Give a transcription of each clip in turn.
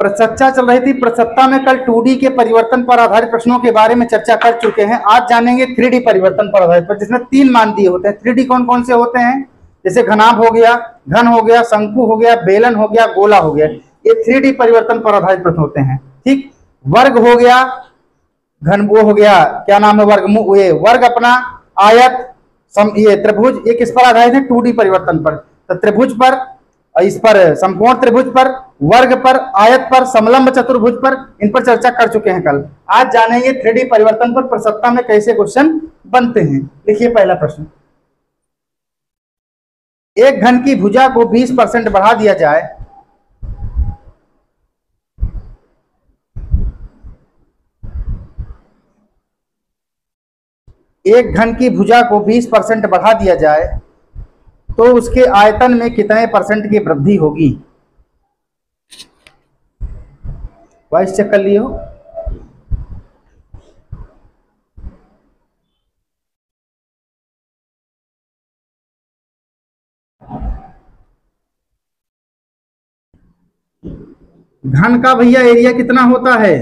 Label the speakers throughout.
Speaker 1: चर्चा चल रही थी प्रसत्ता में। कल 2D के परिवर्तन पर आधारित प्रश्नों के बारे में चर्चा कर चुके हैं। आज जानेंगे 3D परिवर्तन पर आधारित, पर जिसमें 3 मान दिए होते हैं। 3D कौन कौन से होते हैं? जैसे घनाभ हो गया, घन हो गया, शंकु हो गया, बेलन हो गया, गोला हो गया। ये 3D परिवर्तन पर आधारित प्रश्न होते हैं। ठीक, वर्ग हो गया, घन वो हो गया, क्या नाम है, वर्ग, ये वर्ग अपना, आयत, ये त्रिभुज, ये किस पर आधारित है? 2D परिवर्तन पर। तो त्रिभुज पर, इस पर समकोण त्रिभुज पर, वर्ग पर, आयत पर, समलंब चतुर्भुज पर, इन पर चर्चा कर चुके हैं कल। आज जानेंगे 3D परिवर्तन पर प्रसत्ता में कैसे क्वेश्चन बनते हैं। देखिए पहला प्रश्न, एक घन की भुजा को 20% बढ़ा दिया जाए एक घन की भुजा को 20% बढ़ा दिया जाए तो उसके आयतन में कितने % की वृद्धि होगी? वाइस चेक कर लियो। घन का भैया एरिया कितना होता है?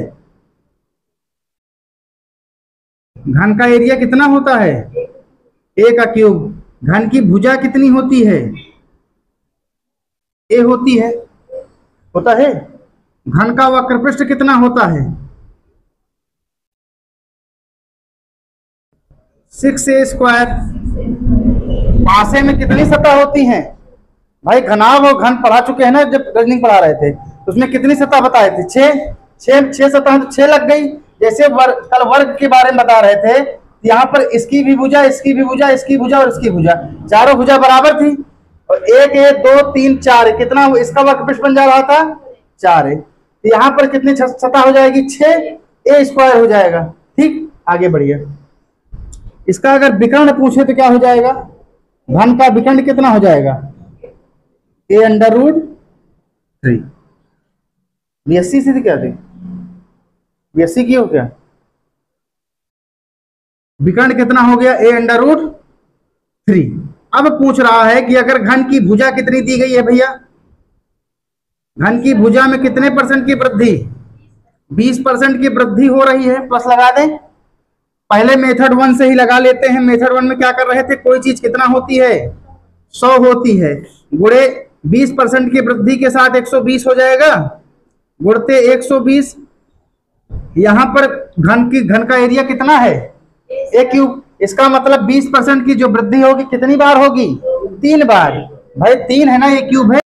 Speaker 1: घन का एरिया कितना होता है? ए का क्यूब। घन की भुजा कितनी होती है? ए होती है, होता है। घन का वक्रपृष्ठ कितना होता है? 6a²। पासे में कितनी सतह होती हैं? भाई घनाभ और घन पढ़ा चुके हैं ना, जब रीजनिंग पढ़ा रहे थे तो उसमें कितनी सतह बताए थे? 6 सतह, तो 6 लग गई। जैसे कल वर्ग के बारे में बता रहे थे, यहाँ पर इसकी भी भुजा, इसकी भी भुजा, इसकी भुजा और इसकी भुजा, चारों भुजा बराबर थी। और 1 2 3 4, कितना इसका वक्रपृष्ठ बन जा रहा था? 4 है। तो यहाँ पर कितनी सतह हो जाएगी? 6a² हो जाएगा। ठीक, आगे बढ़िए। इसका अगर विकर्ण पूछे तो क्या हो जाएगा? घन का विकर्ण कितना हो जाएगा? a√3। BSc से क्या थी? BSc की हो क्या? विकर्ण कितना हो गया? a√3। अब पूछ रहा है कि अगर घन की भुजा कितनी दी गई है भैया? घन की भुजा में कितने % की वृद्धि? 20% की वृद्धि हो रही है। प्लस लगा दें। पहले मेथड 1 से ही लगा लेते हैं। मेथड 1 में क्या कर रहे थे? कोई चीज कितना होती है? 100 होती है, गुणे 20% की वृद्धि के साथ 120 हो जाएगा, गुणते 120। यहां पर घन का एरिया कितना है? a cube. इसका मतलब 20% की जो वृद्धि होगी कितनी बार होगी? 3 बार। भाई 3 है ना, a क्यूब है।